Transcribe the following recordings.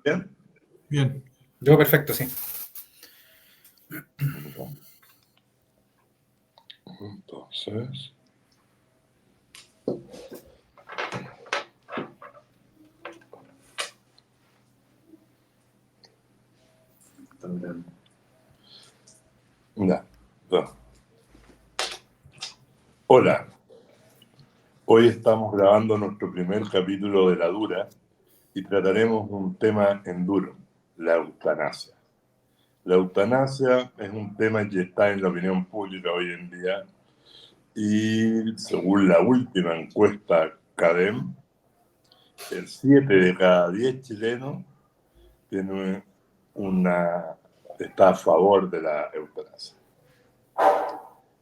bien? Bien. Yo perfecto, sí. Entonces... Ya. Hola. Hoy estamos grabando nuestro primer capítulo de La Dura y trataremos un tema en duro, la eutanasia. La eutanasia es un tema que está en la opinión pública hoy en día y según la última encuesta CADEM, el 7 de cada 10 chilenos está a favor de la eutanasia.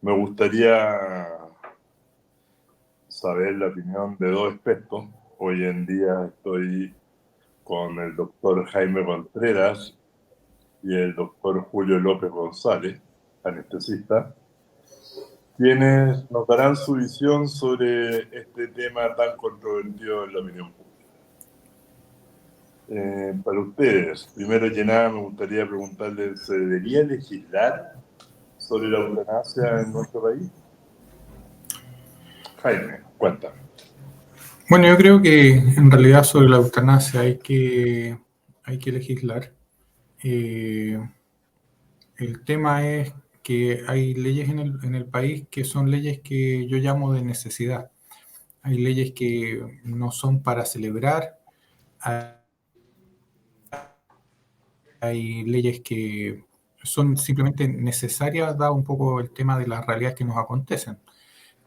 Me gustaría saber la opinión de dos expertos. Hoy en día estoy con el doctor Jaime Contreras y el doctor Julio López González, anestesista, quienes nos darán su visión sobre este tema tan controvertido en la opinión pública. Para ustedes, primero que nada me gustaría preguntarles, ¿se debería legislar sobre la eutanasia en nuestro país? Jaime, cuéntame. Bueno, yo creo que en realidad sobre la eutanasia hay que legislar. El tema es que hay leyes en el país que son leyes que yo llamo de necesidad. Hay leyes que no son para celebrar, hay leyes que son simplemente necesarias, dado un poco el tema de las realidades que nos acontecen.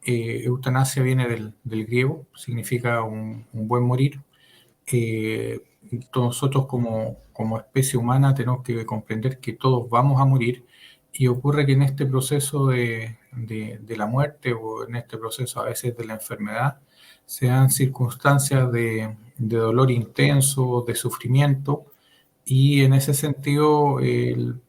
Eutanasia viene del griego, significa un buen morir. Nosotros como especie humana tenemos que comprender que todos vamos a morir y ocurre que en este proceso de la muerte o en este proceso a veces de la enfermedad se dan circunstancias de dolor intenso, de sufrimiento, y en ese sentido el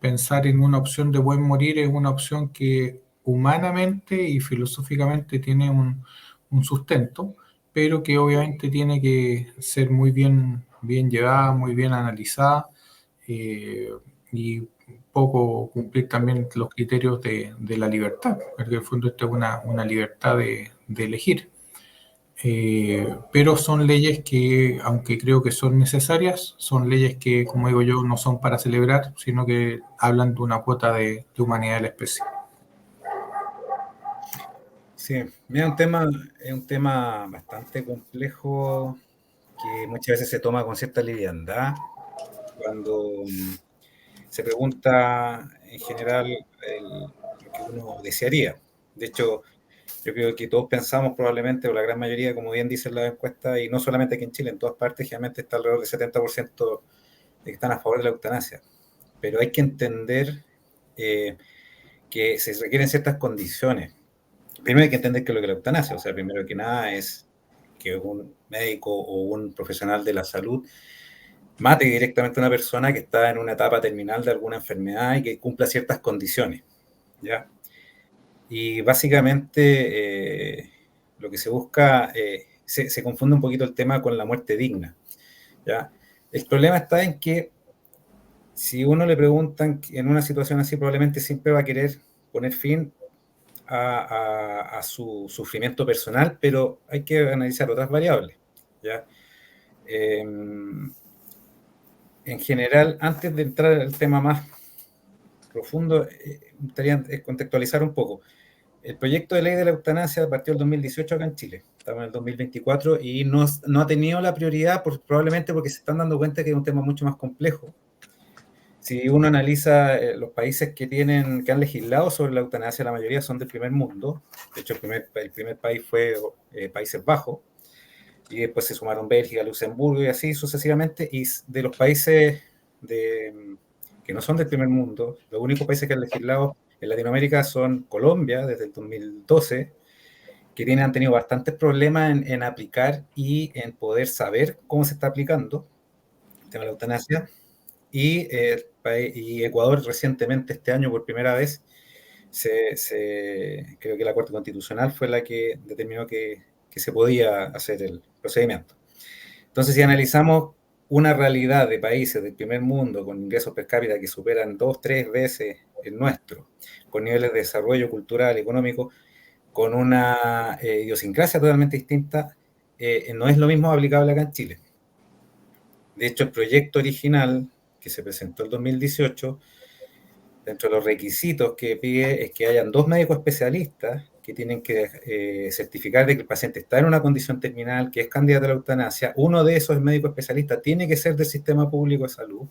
pensar en una opción de buen morir es una opción que humanamente y filosóficamente tiene un sustento, pero que obviamente tiene que ser muy bien llevada, muy bien analizada, y poco cumplir también los criterios de la libertad, porque en el fondo esto es una libertad de elegir. Pero son leyes que, aunque creo que son necesarias, son leyes que, como digo yo, no son para celebrar, sino que hablan de una cuota de humanidad de la especie. Sí, mira, es un tema bastante complejo que muchas veces se toma con cierta liviandad cuando se pregunta en general lo que uno desearía. De hecho, yo creo que todos pensamos probablemente, o la gran mayoría, como bien dicen las encuestas, y no solamente aquí en Chile, en todas partes, generalmente está alrededor del 70% de que están a favor de la eutanasia. Pero hay que entender que se requieren ciertas condiciones. Primero hay que entender que lo que es la eutanasia, o sea, primero que nada es que un médico o un profesional de la salud mate directamente a una persona que está en una etapa terminal de alguna enfermedad y que cumpla ciertas condiciones, ¿ya? Y básicamente lo que se busca, se confunde un poquito el tema con la muerte digna, ¿ya? El problema está en que si uno le preguntan en una situación así, probablemente siempre va a querer poner fin a su sufrimiento personal, pero hay que analizar otras variables, ¿ya? En general, antes de entrar al tema más profundo, me gustaría contextualizar un poco. El proyecto de ley de la eutanasia partió en el 2018 acá en Chile. Estamos en el 2024 y no ha tenido la prioridad probablemente porque se están dando cuenta que es un tema mucho más complejo. Si uno analiza los países que han legislado sobre la eutanasia, la mayoría son del primer mundo. De hecho, el primer país fue Países Bajos, y después se sumaron Bélgica, Luxemburgo y así sucesivamente. Y de los países que no son del primer mundo, los únicos países que han legislado en Latinoamérica son Colombia desde el 2012, que han tenido bastantes problemas en aplicar y en poder saber cómo se está aplicando el tema de la eutanasia. Y Ecuador recientemente, este año, por primera vez, creo que la Corte Constitucional fue la que determinó que se podía hacer el procedimiento. Entonces, si analizamos una realidad de países del primer mundo con ingresos per cápita que superan 2, 3 veces el nuestro, con niveles de desarrollo cultural, económico, con una idiosincrasia totalmente distinta, no es lo mismo aplicable acá en Chile. De hecho, el proyecto original que se presentó en 2018, dentro de los requisitos que pide es que hayan 2 médicos especialistas que tienen que certificar de que el paciente está en una condición terminal, que es candidato a la eutanasia. Uno de esos médicos especialistas tiene que ser del sistema público de salud.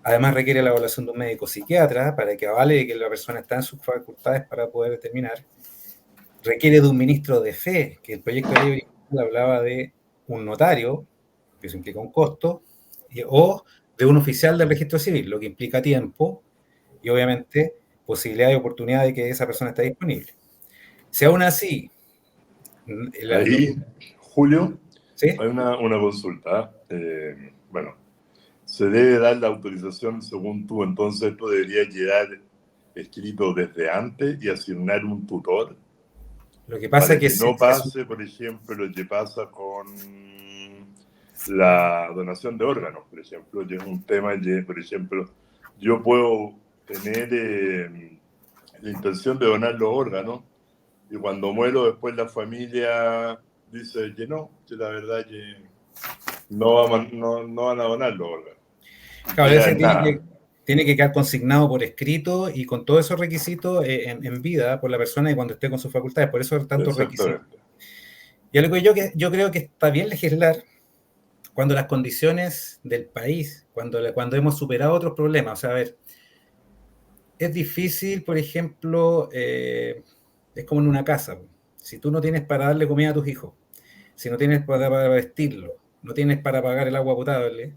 Además, requiere la evaluación de un médico psiquiatra para que avale que la persona está en sus facultades para poder determinar. Requiere de un ministro de fe, que el proyecto de ley original hablaba de un notario, que eso implica un costo, o de un oficial del registro civil, lo que implica tiempo y obviamente posibilidad y oportunidad de que esa persona esté disponible. Si aún así... Ahí, Julio, ¿sí? hay una consulta. Bueno, se debe dar la autorización según tú, entonces esto debería quedar escrito desde antes y asignar un tutor. Lo que pasa para es que no pase, por ejemplo, lo que pasa con la donación de órganos, por ejemplo, que es un tema que, por ejemplo, yo puedo tener la intención de donar los órganos y cuando muero después la familia dice que no, que la verdad que no van a donar los órganos. claro, ese tiene que quedar consignado por escrito y con todos esos requisitos en vida por la persona y cuando esté con sus facultades. Por eso tantos requisitos. Y algo que yo creo que está bien legislar cuando las condiciones del país, cuando hemos superado otros problemas. O sea, a ver, es difícil, por ejemplo, es como en una casa. Si tú no tienes para darle comida a tus hijos, si no tienes para vestirlo, no tienes para pagar el agua potable,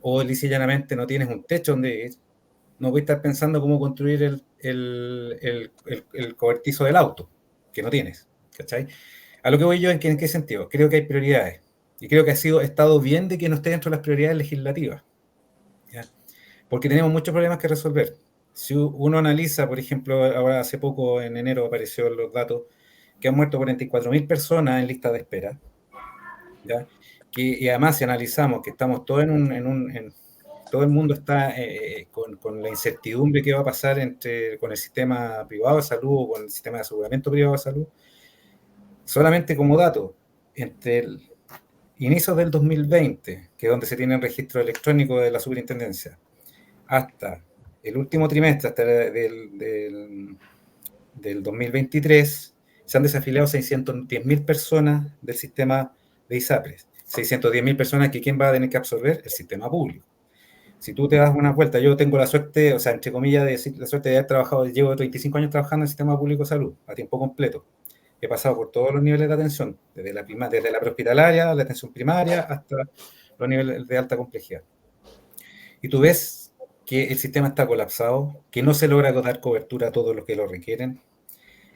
o lisa y llanamente no tienes un techo donde vivir, no voy a estar pensando cómo construir el cobertizo del auto, que no tienes, ¿cachai? A lo que voy yo, ¿en qué sentido? Creo que hay prioridades, y creo que ha estado bien de que no esté dentro de las prioridades legislativas, ¿ya? Porque tenemos muchos problemas que resolver. Si uno analiza, por ejemplo, ahora hace poco, en enero, apareció los datos, que han muerto 44.000 personas en lista de espera, ¿ya? Y además, si analizamos que estamos todos todo el mundo está con la incertidumbre que va a pasar con el sistema privado de salud o con el sistema de aseguramiento privado de salud, solamente como dato, entre el inicio del 2020, que es donde se tiene el registro electrónico de la superintendencia, hasta el último trimestre, hasta del 2023, se han desafiliado 610.000 personas del sistema de ISAPRES. 610.000 personas que ¿quién va a tener que absorber? El sistema público. Si tú te das una vuelta, yo tengo la suerte, o sea, entre comillas, de decir la suerte de haber trabajado, llevo 35 años trabajando en el sistema público de salud, a tiempo completo. He pasado por todos los niveles de atención, desde la prehospitalaria, la atención primaria, hasta los niveles de alta complejidad. Y tú ves que el sistema está colapsado, que no se logra dar cobertura a todos los que lo requieren.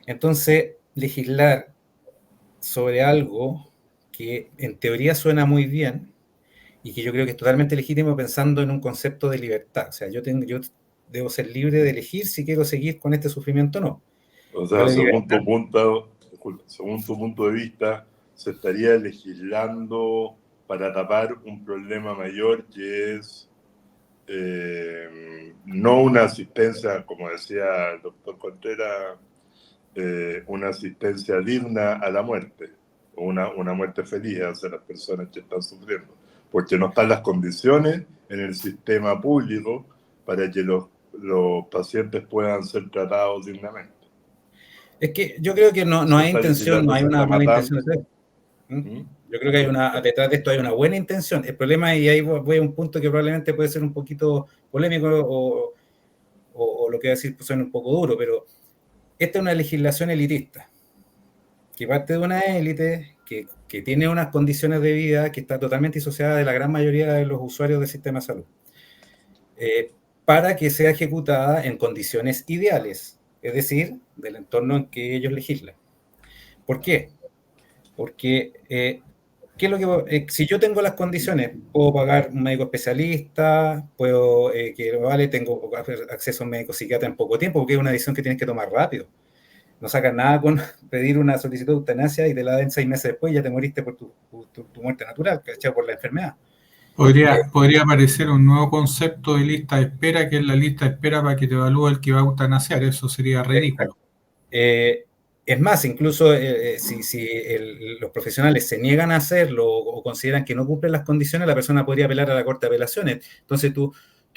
Entonces, legislar sobre algo que en teoría suena muy bien y que yo creo que es totalmente legítimo pensando en un concepto de libertad. O sea, yo debo ser libre de elegir si quiero seguir con este sufrimiento o no. O sea, según tu punto de vista, se estaría legislando para tapar un problema mayor que es no una asistencia, como decía el doctor Contreras, una asistencia digna a la muerte, o una muerte feliz hacia las personas que están sufriendo, porque no están las condiciones en el sistema público para que los pacientes puedan ser tratados dignamente. Es que yo creo que no hay intención, no hay una mala intención de hacer. Yo creo que detrás de esto hay una buena intención. El problema, y ahí voy a un punto que probablemente puede ser un poquito polémico o lo que voy a decir pues, suena un poco duro, pero esta es una legislación elitista, que parte de una élite que tiene unas condiciones de vida que está totalmente disociada de la gran mayoría de los usuarios del sistema de salud, para que sea ejecutada en condiciones ideales, es decir, del entorno en que ellos legislan. ¿Por qué? Porque ¿qué es lo que si yo tengo las condiciones, puedo pagar un médico especialista, puedo tengo acceso a un médico psiquiatra en poco tiempo, porque es una decisión que tienes que tomar rápido. No sacas nada con pedir una solicitud de eutanasia y te la den 6 meses después y ya te moriste por tu muerte natural, ¿cachai? Por la enfermedad. Podría aparecer un nuevo concepto de lista de espera, que es la lista de espera para que te evalúe el que va a eutanasiar. Eso sería ridículo. Es más, incluso si los profesionales se niegan a hacerlo o consideran que no cumplen las condiciones, la persona podría apelar a la Corte de Apelaciones. Entonces tú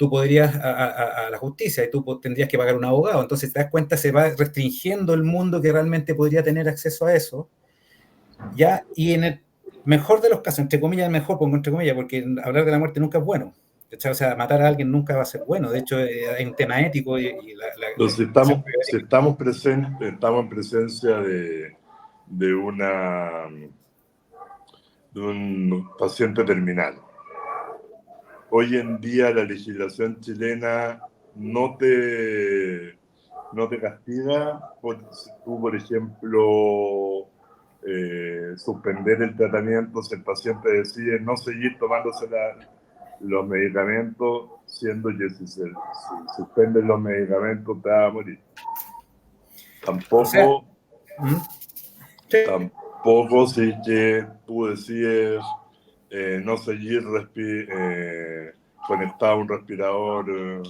podrías a la justicia y tú tendrías que pagar un abogado. Entonces te das cuenta, se va restringiendo el mundo que realmente podría tener acceso a eso. ¿Ya? Y en el mejor de los casos, entre comillas, mejor, pongo entre comillas, porque hablar de la muerte nunca es bueno. O sea, matar a alguien nunca va a ser bueno. De hecho, hay un tema ético Entonces, si estamos en presencia de un paciente terminal. Hoy en día la legislación chilena no te castiga si tú, por ejemplo, suspender el tratamiento si el paciente decide no seguir tomándose los medicamentos, siendo que si suspenden los medicamentos te va a morir. Tampoco, tampoco si que tú decides no seguir conectado a un respirador,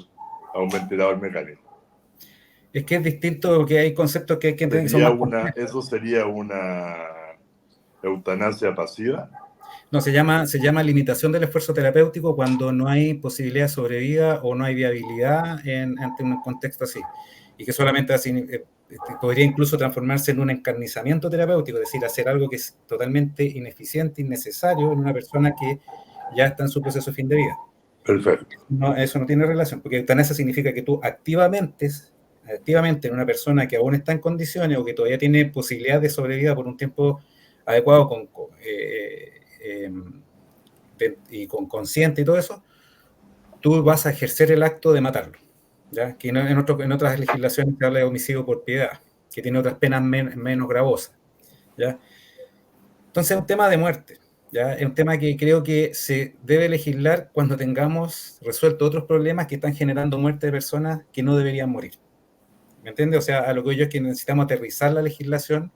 a un ventilador mecánico. Es que es distinto porque hay conceptos que hay que entender que son más complejos. ¿Eso sería una eutanasia pasiva? No, se llama limitación del esfuerzo terapéutico cuando no hay posibilidad de sobrevida o no hay viabilidad ante un contexto así. Y que solamente así, podría incluso transformarse en un encarnizamiento terapéutico, es decir, hacer algo que es totalmente ineficiente, innecesario en una persona que ya está en su proceso de fin de vida. Perfecto. No, eso no tiene relación, porque eutanasia significa que tú activamente en una persona que aún está en condiciones o que todavía tiene posibilidad de sobrevida por un tiempo adecuado y con consciente y todo eso, tú vas a ejercer el acto de matarlo, ¿ya? Que en otras legislaciones se habla de homicidio por piedad, que tiene otras penas menos gravosas, ¿ya? Entonces es un tema de muerte, ¿ya? Es un tema que creo que se debe legislar cuando tengamos resuelto otros problemas que están generando muerte de personas que no deberían morir. ¿Me entiendes? O sea, a lo que yo es que necesitamos aterrizar la legislación,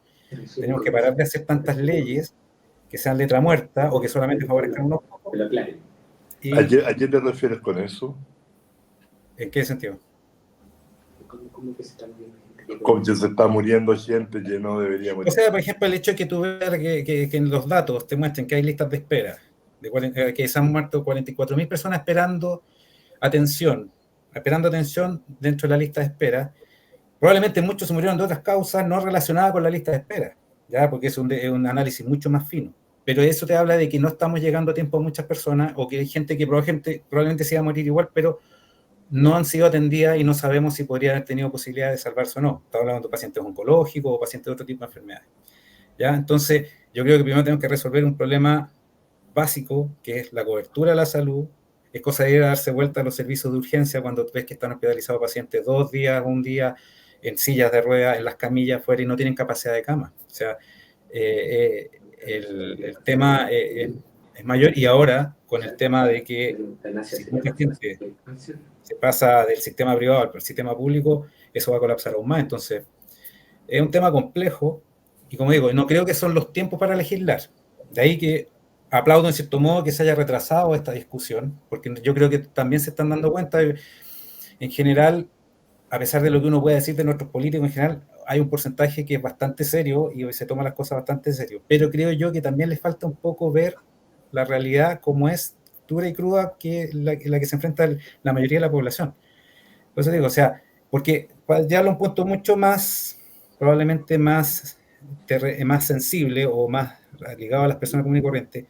tenemos que parar de hacer tantas leyes que sean letra muerta o que solamente favorezcan unos pocos. ¿A qué te refieres con eso? ¿En qué sentido? Como que se está muriendo gente que no debería morir. O sea, por ejemplo, el hecho de que tú veas que en los datos te muestren que hay listas de espera, que se han muerto 44.000 personas esperando atención dentro de la lista de espera. Probablemente muchos se murieron de otras causas no relacionadas con la lista de espera, ¿ya? Porque es un análisis mucho más fino. Pero eso te habla de que no estamos llegando a tiempo a muchas personas o que hay gente que probablemente se iba a morir igual, pero no han sido atendidas y no sabemos si podría haber tenido posibilidad de salvarse o no. Estamos hablando de pacientes oncológicos o pacientes de otro tipo de enfermedades, ¿ya? Entonces, yo creo que primero tenemos que resolver un problema básico, que es la cobertura de la salud. Es cosa de ir a darse vuelta a los servicios de urgencia cuando ves que están hospitalizados pacientes 2 días, un día, en sillas de ruedas, en las camillas afuera y no tienen capacidad de cama. O sea, el tema es mayor, y ahora con el tema de que si mucha gente se pasa del sistema privado al sistema público, eso va a colapsar aún más. Entonces, es un tema complejo y, como digo, no creo que son los tiempos para legislar. De ahí que aplaudo en cierto modo que se haya retrasado esta discusión, porque yo creo que también se están dando cuenta, en general, a pesar de lo que uno puede decir de nuestros políticos en general, hay un porcentaje que es bastante serio y se toma las cosas bastante serio. Pero creo yo que también les falta un poco ver la realidad como es dura y cruda, que la que se enfrenta la mayoría de la población. Por eso digo, o sea, porque ya lo un punto mucho más, probablemente más sensible o más ligado a las personas comunes y corrientes.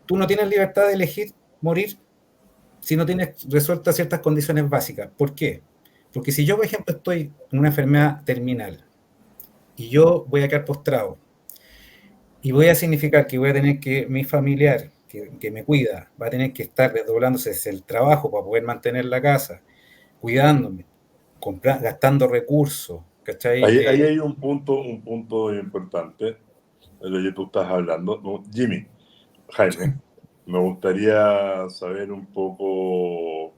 Tú no tienes libertad de elegir morir si no tienes resueltas ciertas condiciones básicas. ¿Por qué? Porque si yo, por ejemplo, estoy en una enfermedad terminal y yo voy a quedar postrado y voy a significar que voy a tener que, mi familiar que me cuida, va a tener que estar desdoblándose desde el trabajo para poder mantener la casa, cuidándome, gastando recursos, ¿cachai? Ahí hay un punto importante de lo que tú estás hablando. No, Jaime, me gustaría saber un poco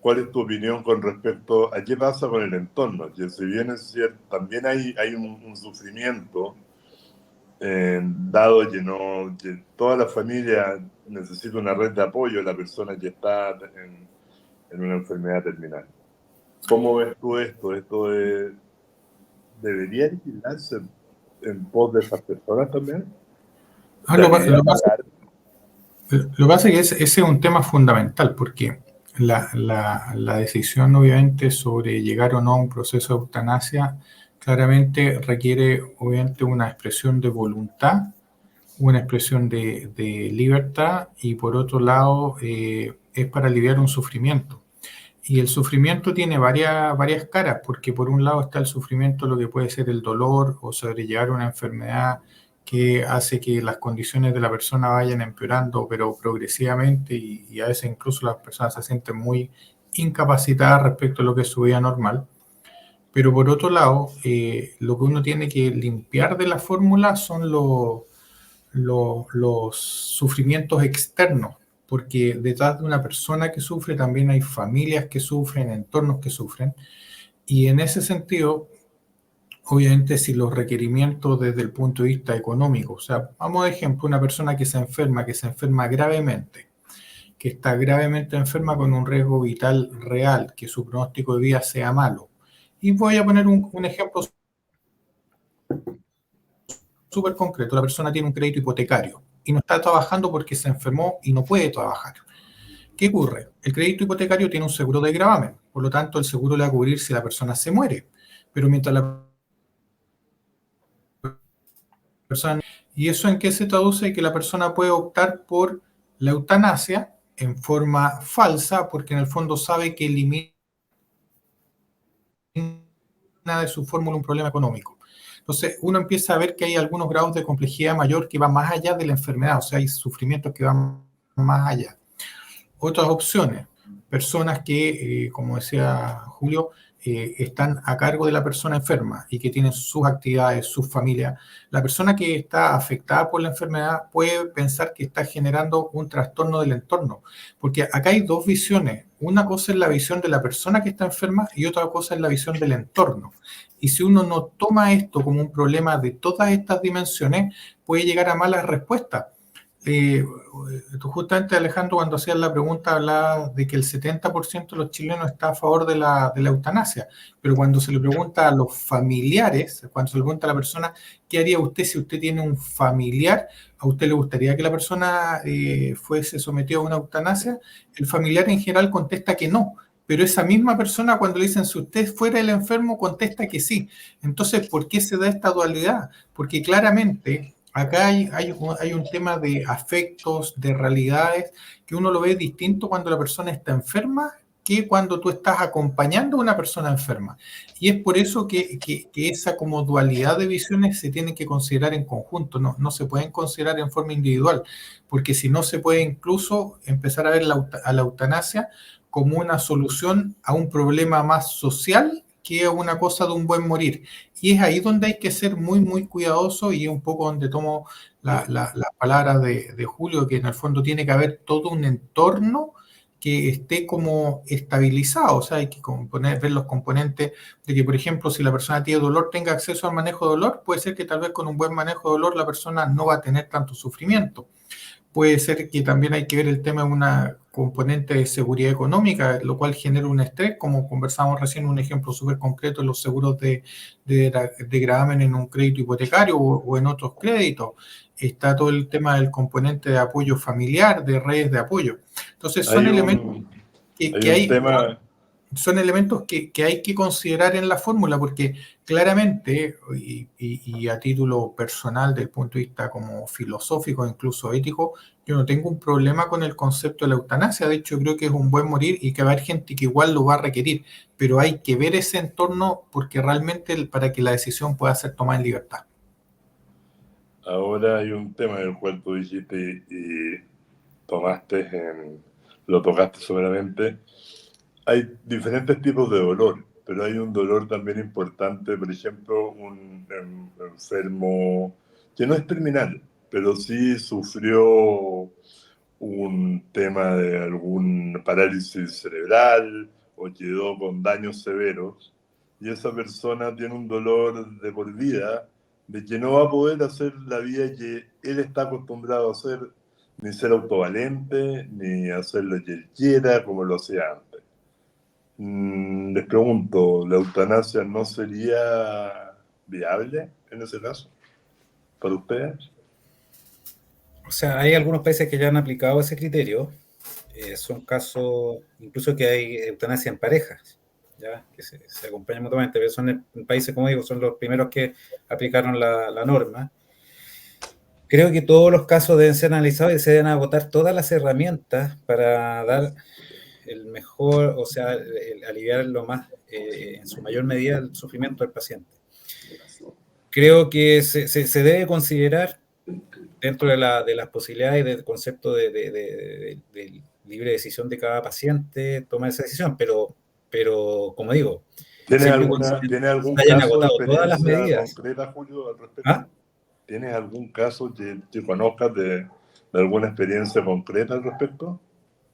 cuál es tu opinión con respecto a qué pasa con el entorno, que si bien es cierto, también hay un sufrimiento dado que no, que toda la familia necesita una red de apoyo a la persona que está en una enfermedad terminal. ¿Cómo ves tú esto? ¿Esto debería legislarse en pos de esas personas también? Lo que pasa es que ese es un tema fundamental, porque la decisión, obviamente, sobre llegar o no a un proceso de eutanasia, claramente requiere, obviamente, una expresión de voluntad, una expresión de libertad, y por otro lado, es para aliviar un sufrimiento. Y el sufrimiento tiene varias caras, porque por un lado está el sufrimiento, lo que puede ser el dolor o sobrellevar una enfermedad que hace que las condiciones de la persona vayan empeorando, pero progresivamente, y a veces incluso las personas se sienten muy incapacitadas respecto a lo que es su vida normal. Pero por otro lado, lo que uno tiene que limpiar de la fórmula son los sufrimientos externos, porque detrás de una persona que sufre también hay familias que sufren, entornos que sufren, y en ese sentido, obviamente, si los requerimientos desde el punto de vista económico, o sea, vamos de ejemplo, una persona que se enferma gravemente, que está gravemente enferma con un riesgo vital real, que su pronóstico de vida sea malo. Y voy a poner un ejemplo súper concreto. La persona tiene un crédito hipotecario y no está trabajando porque se enfermó y no puede trabajar. ¿Qué ocurre? El crédito hipotecario tiene un seguro de gravamen, por lo tanto el seguro le va a cubrir si la persona se muere. Pero mientras la persona... ¿Y eso en qué se traduce? Que la persona puede optar por la eutanasia en forma falsa, porque en el fondo sabe que elimina de su fórmula un problema económico. Entonces, uno empieza a ver que hay algunos grados de complejidad mayor que van más allá de la enfermedad, o sea, hay sufrimientos que van más allá. Otras opciones, personas que, como decía Julio, están a cargo de la persona enferma y que tienen sus actividades, sus familias. La persona que está afectada por la enfermedad puede pensar que está generando un trastorno del entorno, porque acá hay dos visiones. Una cosa es la visión de la persona que está enferma y otra cosa es la visión del entorno. Y si uno no toma esto como un problema de todas estas dimensiones, puede llegar a malas respuestas. Tú justamente, Alejandro, cuando hacías la pregunta hablabas de que el 70% de los chilenos está a favor de la eutanasia, pero cuando se le pregunta a los familiares, cuando se le pregunta a la persona, ¿qué haría usted si usted tiene un familiar? ¿A usted le gustaría que la persona fuese sometida a una eutanasia? El familiar en general contesta que no, pero esa misma persona cuando le dicen si usted fuera el enfermo contesta que sí. Entonces, ¿por qué se da esta dualidad? Porque claramente acá hay un tema de afectos, de realidades, que uno lo ve distinto cuando la persona está enferma que cuando tú estás acompañando a una persona enferma. Y es por eso que esa como dualidad de visiones se tiene que considerar en conjunto, no se pueden considerar en forma individual, porque si no se puede incluso empezar a ver a la eutanasia como una solución a un problema más social que una cosa de un buen morir. Y es ahí donde hay que ser muy, muy cuidadoso, y es un poco donde tomo las palabras de Julio, que en el fondo tiene que haber todo un entorno que esté como estabilizado, o sea, hay que ver los componentes de que, por ejemplo, si la persona tiene dolor, tenga acceso al manejo de dolor. Puede ser que tal vez con un buen manejo de dolor la persona no va a tener tanto sufrimiento. Puede ser que también hay que ver el tema de una componente de seguridad económica, lo cual genera un estrés, como conversamos recién, un ejemplo súper concreto en los seguros de gravamen en un crédito hipotecario o en otros créditos. Está todo el tema del componente de apoyo familiar, de redes de apoyo. Entonces son elementos son elementos que hay que considerar en la fórmula, porque claramente, y a título personal, del punto de vista como filosófico, incluso ético, yo no tengo un problema con el concepto de la eutanasia. De hecho, creo que es un buen morir y que va a haber gente que igual lo va a requerir, pero hay que ver ese entorno porque realmente para que la decisión pueda ser tomada en libertad. Ahora hay un tema en el cual tú dijiste y lo tocaste someramente. Hay diferentes tipos de dolor, pero hay un dolor también importante, por ejemplo, un enfermo que no es terminal, pero sí sufrió un tema de algún parálisis cerebral o quedó con daños severos, y esa persona tiene un dolor de por vida de que no va a poder hacer la vida que él está acostumbrado a hacer, ni ser autovalente, ni hacer lo que él quiera como lo hacía antes. Les pregunto, ¿la eutanasia no sería viable en ese caso para ustedes? O sea, hay algunos países que ya han aplicado ese criterio. Son casos, incluso que hay eutanasia en parejas, ¿ya? Que se acompañan mutuamente, pero son en países, como digo, son los primeros que aplicaron la norma. Creo que todos los casos deben ser analizados y se deben agotar todas las herramientas para dar el mejor, o sea, aliviar lo más, en su mayor medida, el sufrimiento del paciente. Creo que se debe considerar dentro de las posibilidades y del concepto de libre decisión de cada paciente, tomar esa decisión, pero como digo, ¿Tienes siempre cuando se algún hayan caso de agotado todas las experiencia medidas. concreta, Julio, al respecto? ¿Ah? ¿Tienes algún caso que conozcas de alguna experiencia concreta al respecto?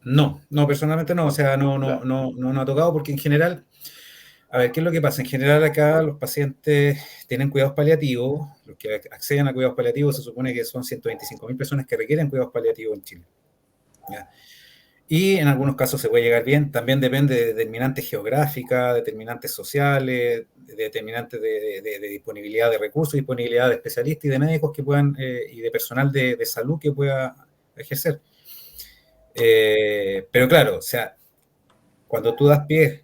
No, personalmente no, o sea, no ha tocado porque en general, a ver, ¿qué es lo que pasa? En general acá los pacientes tienen cuidados paliativos, los que acceden a cuidados paliativos se supone que son 125.000 personas que requieren cuidados paliativos en Chile. ¿Ya? Y en algunos casos se puede llegar bien, también depende de determinantes geográficas, determinantes sociales, determinantes de disponibilidad de recursos, disponibilidad de especialistas y de médicos que puedan, y de personal de salud que pueda ejercer. Pero claro, o sea, cuando tú das pie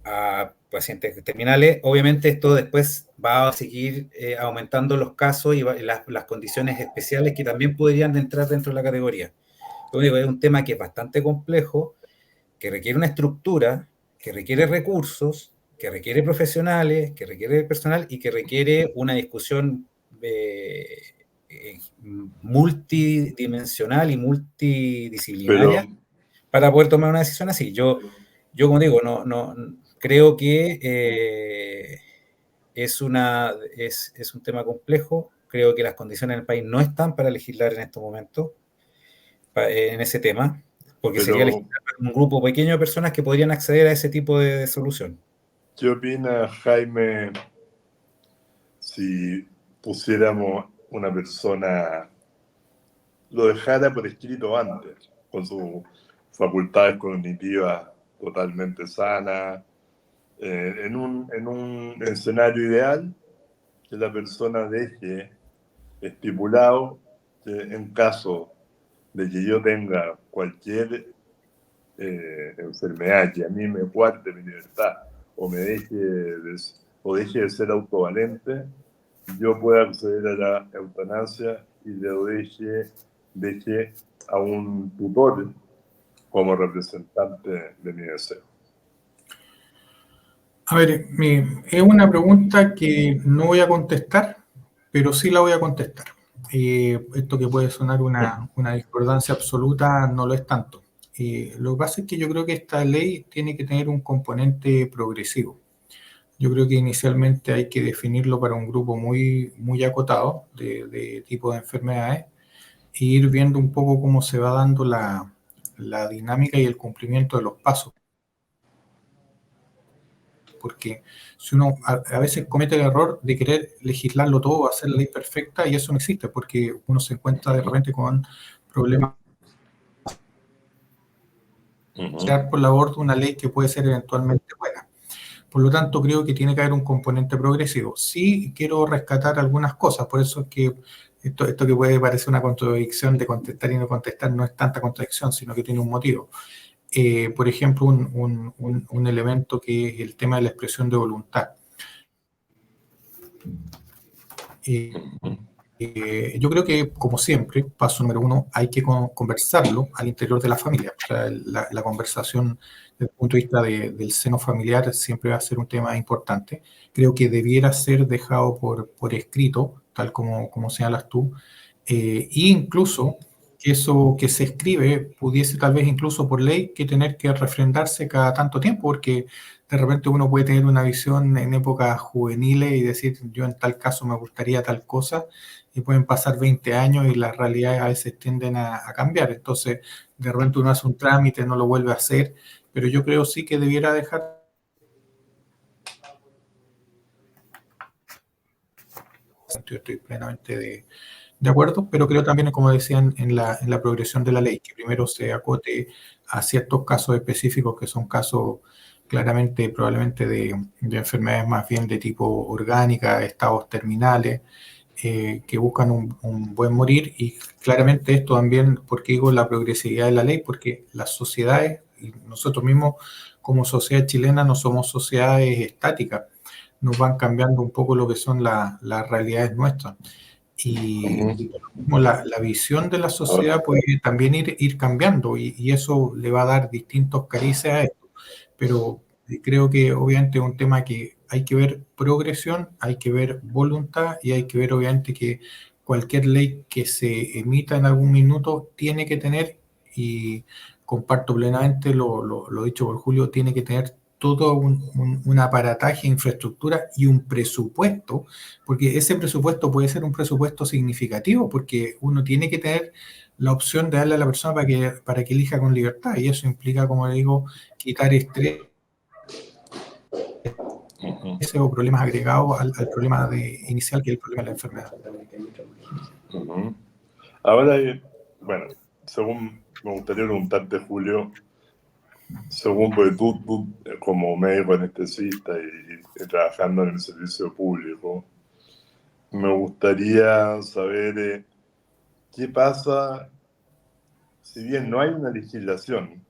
a pacientes terminales, obviamente esto después va a seguir aumentando los casos y las condiciones especiales que también podrían entrar dentro de la categoría. Lo único, es un tema que es bastante complejo, que requiere una estructura, que requiere recursos, que requiere profesionales, que requiere personal y que requiere una discusión multidimensional y multidisciplinaria Pero, para poder tomar una decisión así. Yo como digo, no creo que es un tema complejo. Creo que las condiciones en el país no están para legislar en estos momentos en ese tema, porque sería pero, legislar para un grupo pequeño de personas que podrían acceder a ese tipo de solución. ¿qué opina Jaime si pusiéramos una persona, lo dejara por escrito antes, con sus facultades cognitivas totalmente sanas, en un escenario ideal, que la persona deje estipulado que en caso de que yo tenga cualquier enfermedad que a mí me guarde mi libertad o deje de ser autovalente, yo pueda acceder a la eutanasia y lo deje a un tutor como representante de mi deseo. A ver, es una pregunta que no voy a contestar, pero sí la voy a contestar. Esto que puede sonar una discordancia absoluta no lo es tanto. Lo que pasa es que yo creo que esta ley tiene que tener un componente progresivo. Yo creo que inicialmente hay que definirlo para un grupo muy, muy acotado de tipo de enfermedades e ir viendo un poco cómo se va dando la dinámica y el cumplimiento de los pasos. Porque si uno a veces comete el error de querer legislarlo todo, hacer la ley perfecta, y eso no existe, porque uno se encuentra de repente con problemas por la borda una ley que puede ser eventualmente buena. Por lo tanto, creo que tiene que haber un componente progresivo. Sí quiero rescatar algunas cosas, por eso es que esto que puede parecer una contradicción de contestar y no contestar no es tanta contradicción, sino que tiene un motivo. Por ejemplo, un elemento que es el tema de la expresión de voluntad. Yo creo que, como siempre, paso número uno, hay que conversarlo al interior de la familia. O sea, la conversación desde el punto de vista del seno familiar siempre va a ser un tema importante. Creo que debiera ser dejado por escrito, tal como señalas tú, e incluso que eso que se escribe pudiese tal vez incluso por ley que tener que refrendarse cada tanto tiempo, porque de repente uno puede tener una visión en épocas juveniles y decir, yo en tal caso me gustaría tal cosa, y pueden pasar 20 años y las realidades a veces tienden a cambiar. Entonces, de repente uno hace un trámite, no lo vuelve a hacer, pero yo creo sí que debiera dejar Yo estoy plenamente de acuerdo, pero creo también, como decían, en la progresión de la ley, que primero se acote a ciertos casos específicos que son casos claramente, probablemente de enfermedades más bien de tipo orgánica, estados terminales, que buscan un buen morir, y claramente esto también, porque digo la progresividad de la ley, porque las sociedades, y nosotros mismos como sociedad chilena no somos sociedades estáticas, nos van cambiando un poco lo que son las realidades nuestras. Y la visión de la sociedad puede también ir cambiando, y eso le va a dar distintos carices a esto. Pero creo que obviamente es un tema que hay que ver progresión, hay que ver voluntad, y hay que ver obviamente que cualquier ley que se emita en algún minuto tiene que tener, y comparto plenamente lo dicho por Julio, tiene que tener todo un aparataje, infraestructura y un presupuesto, porque ese presupuesto puede ser un presupuesto significativo, porque uno tiene que tener la opción de darle a la persona para que elija con libertad, y eso implica, como le digo, quitar estrés o problemas agregados al problema inicial, que es el problema de la enfermedad. Ahora, bueno, según me gustaría preguntarte, Julio, según porque tú como médico anestesista y trabajando en el servicio público, me gustaría saber qué pasa, si bien no hay una legislación,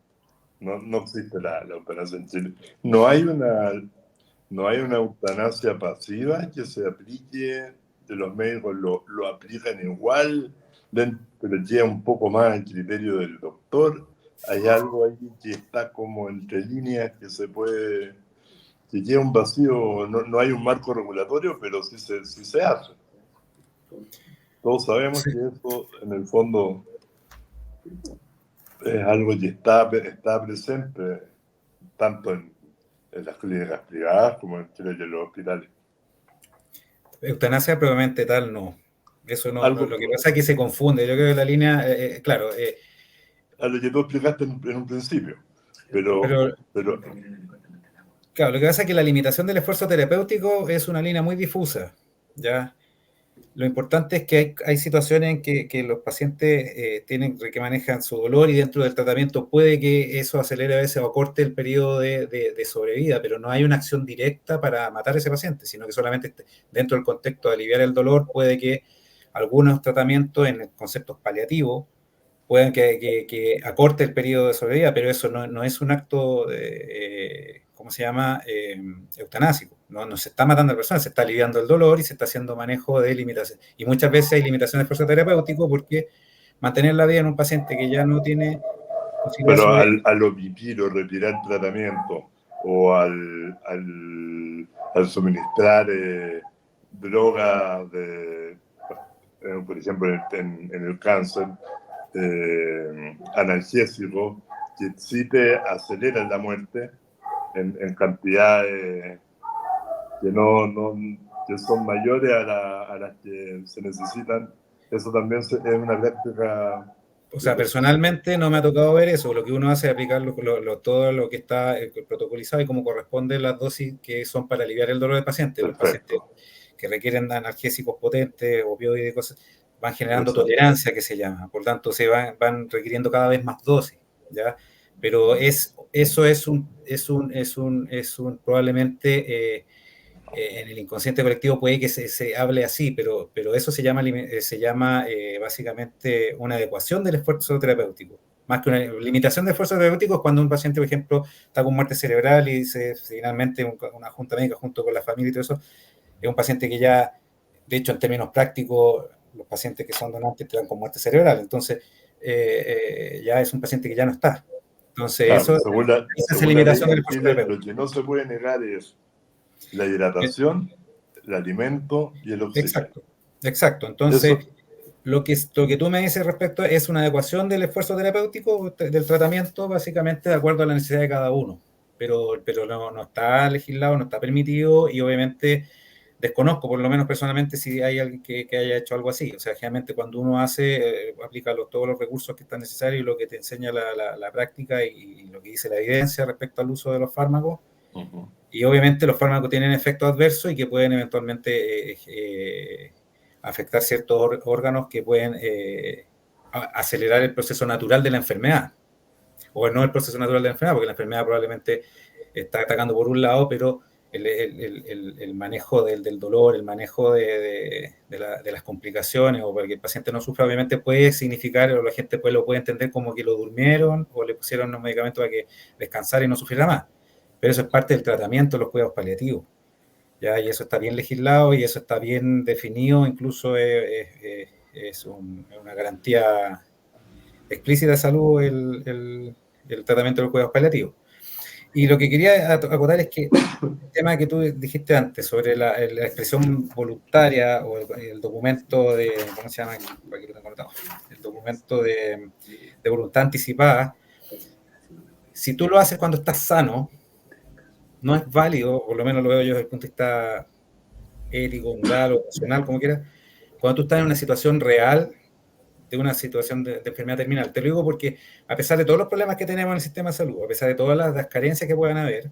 no existe la eutanasia en Chile, no hay una eutanasia pasiva que se aplique, de los médicos lo aplican igual, pero llega un poco más al criterio del doctor. Hay algo ahí que está como entre líneas que queda un vacío, no hay un marco regulatorio, pero sí se hace. Todos sabemos que eso en el fondo es algo que está presente tanto en las clínicas privadas como en los hospitales. Eutanasia probablemente tal, no. Eso no. Algo, Lo que pasa es que se confunde. Yo creo que la línea, claro. A lo que tú explicaste en un principio. Pero claro, lo que pasa es que la limitación del esfuerzo terapéutico es una línea muy difusa, ¿ya? Lo importante es que hay situaciones en que los pacientes que manejan su dolor, y dentro del tratamiento puede que eso acelere a veces o corte el periodo de sobrevida, pero no hay una acción directa para matar a ese paciente, sino que solamente dentro del contexto de aliviar el dolor puede que algunos tratamientos en conceptos paliativos puedan que acorte el periodo de sobrevida, pero eso no es un acto ¿cómo se llama? Eutanásico. No se está matando a la persona, se está aliviando el dolor y se está haciendo manejo de limitación. Y muchas veces hay limitación de esfuerzo terapéutico porque mantener la vida en un paciente que ya no tiene posibilidad de pero sobrevivir. al omitir o retirar tratamiento, o al suministrar drogas, por ejemplo, en el cáncer, analgésicos, que sí te aceleran la muerte en cantidades que son mayores a las que se necesitan. Eso también es una práctica. O sea, personalmente no me ha tocado ver eso. Lo que uno hace es aplicar todo lo que está protocolizado y como corresponde las dosis que son para aliviar el dolor del paciente. Los pacientes que requieren analgésicos potentes, opioides y cosas, van generando tolerancia, que se llama. Por tanto, se van requiriendo cada vez más dosis, ¿ya? Pero eso es probablemente en el inconsciente colectivo puede que se hable así, pero eso se llama básicamente una adecuación del esfuerzo terapéutico. Más que una limitación del esfuerzo terapéutico es cuando un paciente, por ejemplo, está con muerte cerebral y finalmente una junta médica junto con la familia y todo eso, es un paciente que ya, de hecho, en términos prácticos, los pacientes que son donantes te dan con muerte cerebral, entonces ya es un paciente que ya no está. Entonces, claro, esa es la limitación del esfuerzo terapéutico. Lo que no se puede negar es la hidratación, el alimento y el oxígeno. Exacto. Entonces, lo que tú me dices respecto es una adecuación del esfuerzo terapéutico, del tratamiento, básicamente de acuerdo a la necesidad de cada uno. Pero no está legislado, no está permitido, y obviamente desconozco, por lo menos personalmente, si hay alguien que haya hecho algo así. O sea, generalmente cuando uno aplica todos los recursos que están necesarios y lo que te enseña la práctica y lo que dice la evidencia respecto al uso de los fármacos. Y obviamente los fármacos tienen efectos adversos y que pueden eventualmente afectar ciertos órganos que pueden acelerar el proceso natural de la enfermedad. O no el proceso natural de la enfermedad, porque la enfermedad probablemente está atacando por un lado, pero el manejo del dolor, el manejo de las complicaciones, o para que el paciente no sufra, obviamente puede significar, o la gente lo puede entender como que lo durmieron o le pusieron unos medicamentos para que descansara y no sufriera más. Pero eso es parte del tratamiento de los cuidados paliativos. ¿Ya? Y eso está bien legislado y eso está bien definido, incluso es una garantía explícita de salud el tratamiento de los cuidados paliativos. Y lo que quería acotar es que el tema que tú dijiste antes sobre la expresión voluntaria o el documento de, ¿cómo se llama? Aquí lo tengo anotado. El documento de voluntad anticipada, si tú lo haces cuando estás sano, no es válido, por lo menos lo veo yo desde el punto de vista ético, moral o emocional, como quieras, cuando tú estás en una situación real, de una situación de enfermedad terminal. Te lo digo porque a pesar de todos los problemas que tenemos en el sistema de salud, a pesar de todas las carencias que puedan haber,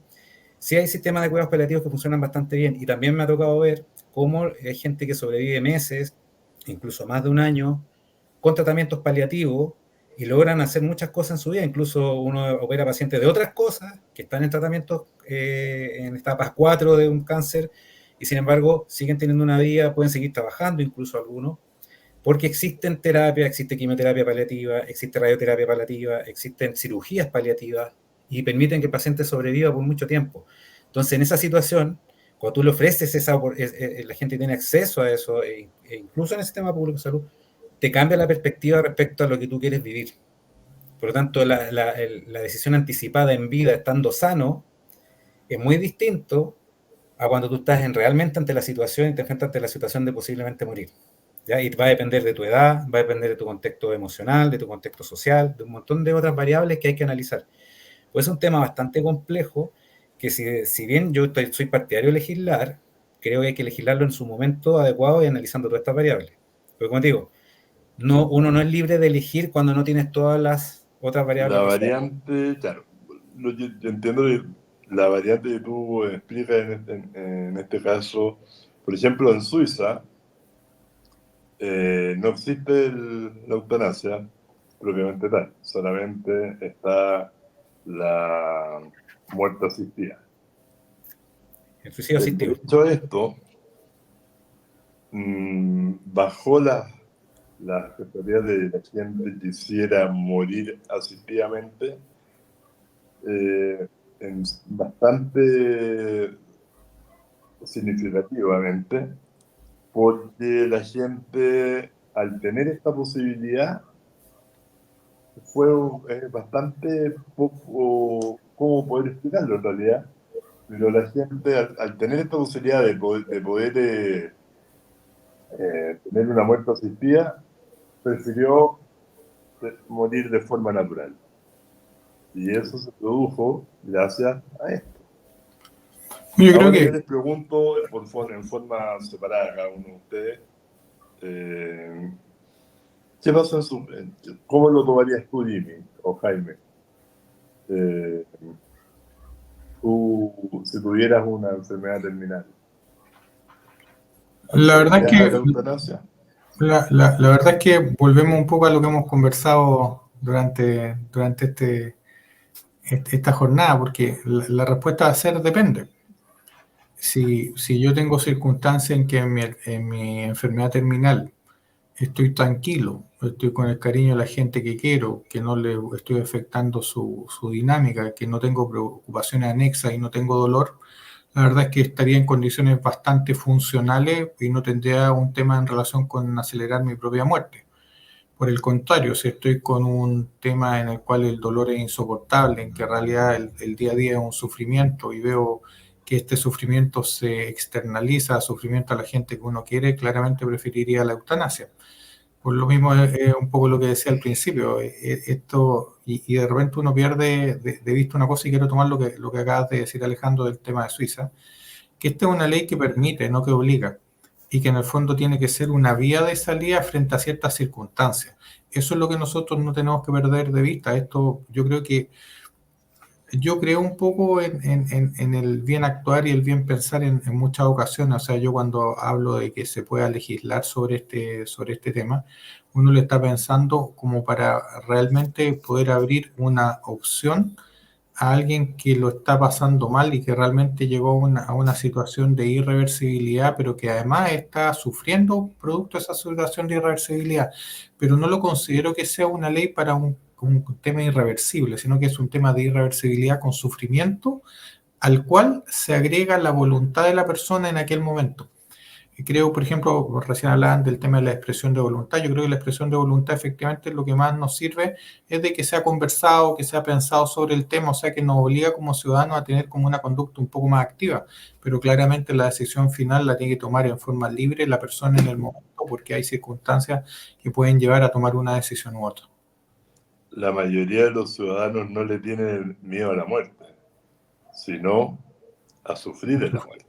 sí hay sistemas de cuidados paliativos que funcionan bastante bien. Y también me ha tocado ver cómo hay gente que sobrevive meses, incluso más de un año, con tratamientos paliativos y logran hacer muchas cosas en su vida. Incluso uno opera pacientes de otras cosas que están en tratamientos en etapas 4 de un cáncer y sin embargo siguen teniendo una vida, pueden seguir trabajando incluso algunos, porque existen terapias, existe quimioterapia paliativa, existe radioterapia paliativa, existen cirugías paliativas y permiten que el paciente sobreviva por mucho tiempo. Entonces, en esa situación, cuando tú le ofreces la gente tiene acceso a eso, e incluso en el sistema público de salud, te cambia la perspectiva respecto a lo que tú quieres vivir. Por lo tanto, la decisión anticipada en vida, estando sano, es muy distinto a cuando tú estás realmente ante la situación y te enfrentas ante la situación de posiblemente morir. ¿Ya? Y va a depender de tu edad, va a depender de tu contexto emocional, de tu contexto social, de un montón de otras variables que hay que analizar. Pues es un tema bastante complejo que si bien yo soy partidario de legislar, creo que hay que legislarlo en su momento adecuado y analizando todas estas variables. Pero como te digo, uno no es libre de elegir cuando no tienes todas las otras variables. La variante, claro, yo entiendo que la variante que tú explicas en este caso, por ejemplo, en Suiza, no existe la eutanasia propiamente tal, solamente está la muerte asistida. El suicidio asistido. Dicho esto, bajó las expectativas de la gente quisiera morir asistidamente bastante significativamente, porque la gente, al tener esta posibilidad, fue bastante poco, ¿cómo poder explicarlo en realidad? Pero la gente, al tener esta posibilidad de poder tener una muerte asistida, prefirió morir de forma natural. Y eso se produjo gracias a esto. Yo Ahora creo que yo les pregunto en forma separada a cada uno de ustedes, ¿qué pasa cómo lo tomarías tú, Jimmy o Jaime? Tú, si tuvieras una enfermedad terminal, la verdad es ¿aceptarías que la eutanasia? la verdad es que volvemos un poco a lo que hemos conversado durante esta jornada, porque la respuesta va a ser depende. Si yo tengo circunstancias en que en mi enfermedad terminal estoy tranquilo, estoy con el cariño de la gente que quiero, que no le estoy afectando su dinámica, que no tengo preocupaciones anexas y no tengo dolor, la verdad es que estaría en condiciones bastante funcionales y no tendría un tema en relación con acelerar mi propia muerte. Por el contrario, si estoy con un tema en el cual el dolor es insoportable, en que en realidad el día a día es un sufrimiento y veo que este sufrimiento se externaliza, sufrimiento a la gente que uno quiere, claramente preferiría la eutanasia. Por lo mismo es un poco lo que decía al principio, esto, y de repente uno pierde de vista una cosa, y quiero tomar lo que acabas de decir, Alejandro, del tema de Suiza, que esta es una ley que permite, no que obliga, y que en el fondo tiene que ser una vía de salida frente a ciertas circunstancias. Eso es lo que nosotros no tenemos que perder de vista. Esto yo creo que Yo creo un poco en el bien actuar y el bien pensar en muchas ocasiones. O sea, yo cuando hablo de que se pueda legislar sobre este tema, uno le está pensando como para realmente poder abrir una opción a alguien que lo está pasando mal y que realmente llegó a una situación de irreversibilidad, pero que además está sufriendo producto de esa situación de irreversibilidad. Pero no lo considero que sea una ley para un tema irreversible, sino que es un tema de irreversibilidad con sufrimiento al cual se agrega la voluntad de la persona en aquel momento. Creo, por ejemplo, recién hablaban del tema de la expresión de voluntad. Yo creo que la expresión de voluntad efectivamente lo que más nos sirve es de que se ha conversado, que se ha pensado sobre el tema, o sea que nos obliga como ciudadanos a tener como una conducta un poco más activa, pero claramente la decisión final la tiene que tomar en forma libre la persona en el momento, porque hay circunstancias que pueden llevar a tomar una decisión u otra. La mayoría de los ciudadanos no le tienen miedo a la muerte, sino a sufrir en la muerte.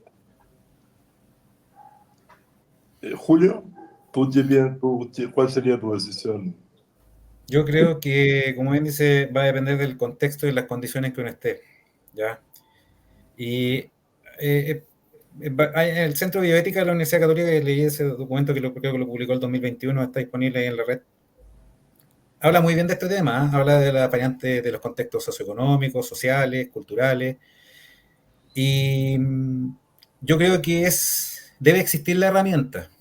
Julio, ¿cuál sería tu decisión? Yo creo que, como bien dice, va a depender del contexto y las condiciones que uno esté, ¿ya? Y en el Centro de Bioética de la Universidad Católica, que leí ese documento que creo que lo publicó el 2021, está disponible ahí en la red. Habla muy bien de este tema, ¿eh? Habla de la variante de los contextos socioeconómicos, sociales, culturales. Y yo creo que debe existir la herramienta,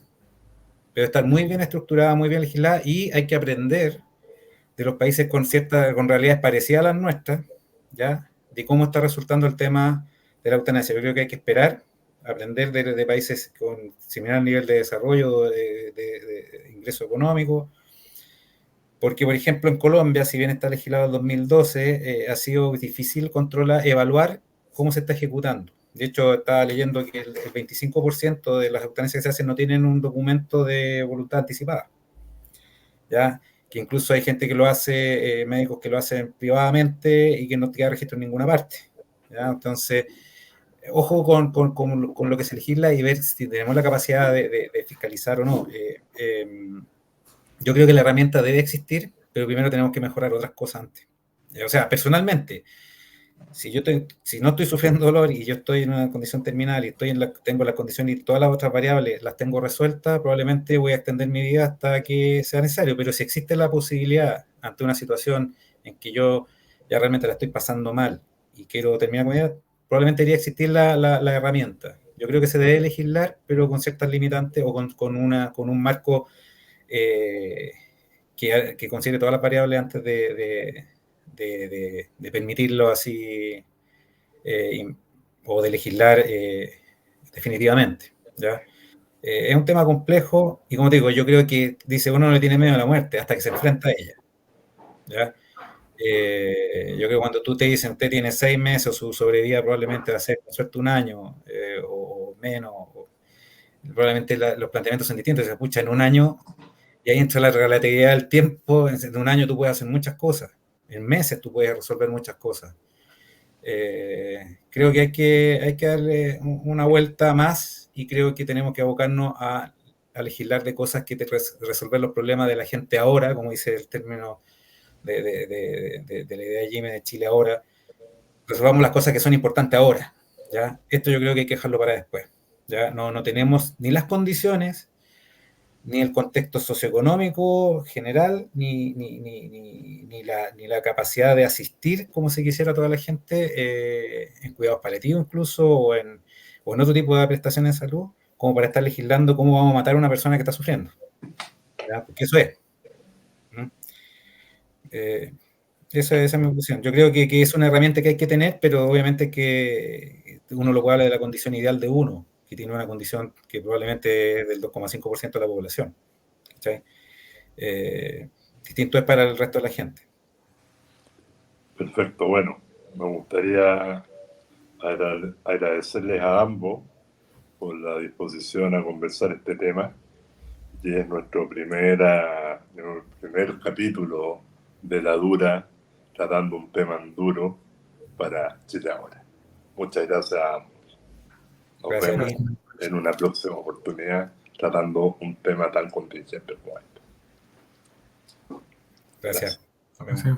debe estar muy bien estructurada, muy bien legislada, y hay que aprender de los países con realidades parecidas a las nuestras, ¿ya? De cómo está resultando el tema de la eutanasia. Yo creo que hay que esperar, aprender de países con similar nivel de desarrollo, de ingreso económico, porque, por ejemplo, en Colombia, si bien está legislado en 2012, ha sido difícil evaluar cómo se está ejecutando. De hecho, estaba leyendo que el 25% de las eutanasias que se hacen no tienen un documento de voluntad anticipada, ¿ya? Que incluso hay gente que lo hace, médicos que lo hacen privadamente y que no queda registro en ninguna parte, ¿ya? Entonces, ojo con lo que se legisla y ver si tenemos la capacidad de fiscalizar o no. Yo creo que la herramienta debe existir, pero primero tenemos que mejorar otras cosas antes. O sea, personalmente, si no estoy sufriendo dolor y yo estoy en una condición terminal y tengo la condición y todas las otras variables las tengo resueltas, probablemente voy a extender mi vida hasta que sea necesario. Pero si existe la posibilidad ante una situación en que yo ya realmente la estoy pasando mal y quiero terminar con ella, probablemente debería existir la herramienta. Yo creo que se debe legislar, pero con ciertas limitantes o con un marco que considere todas las variables antes de permitirlo así o de legislar definitivamente, ¿ya? Es un tema complejo y, como te digo, yo creo que dice uno no le tiene miedo a la muerte hasta que se enfrenta a ella, ¿ya? Yo creo que cuando tú te dicen usted tiene 6 meses o su sobrevida probablemente va a ser con suerte un año o menos, probablemente los planteamientos son distintos. Se pucha en un año. Y ahí entra la relatividad del tiempo. En un año tú puedes hacer muchas cosas. En meses tú puedes resolver muchas cosas. Creo que hay que darle una vuelta más y creo que tenemos que abocarnos a legislar de cosas que resolver los problemas de la gente ahora, como dice el término de la idea de Jimmy de Chile ahora. Resolvamos las cosas que son importantes ahora, ¿ya? Esto yo creo que hay que dejarlo para después, ¿ya? No tenemos ni las condiciones ni el contexto socioeconómico general, ni la capacidad de asistir como se quisiera a toda la gente en cuidados paliativos incluso, o en otro tipo de prestaciones de salud, como para estar legislando cómo vamos a matar a una persona que está sufriendo, ¿ya? Porque eso es. Esa es mi conclusión. Yo creo que es una herramienta que hay que tener, pero obviamente que uno lo puede hablar de la condición ideal de uno, que tiene una condición que probablemente es del 2,5% de la población. ¿Cachai? Distinto es para el resto de la gente. Perfecto, bueno, me gustaría agradecerles a ambos por la disposición a conversar este tema, y es nuestro primer capítulo de La Dura, tratando un tema duro para Chile ahora. Muchas gracias a ambos. Nos Gracias. vemos en una próxima oportunidad tratando un tema tan contingente como este. Gracias. Sí.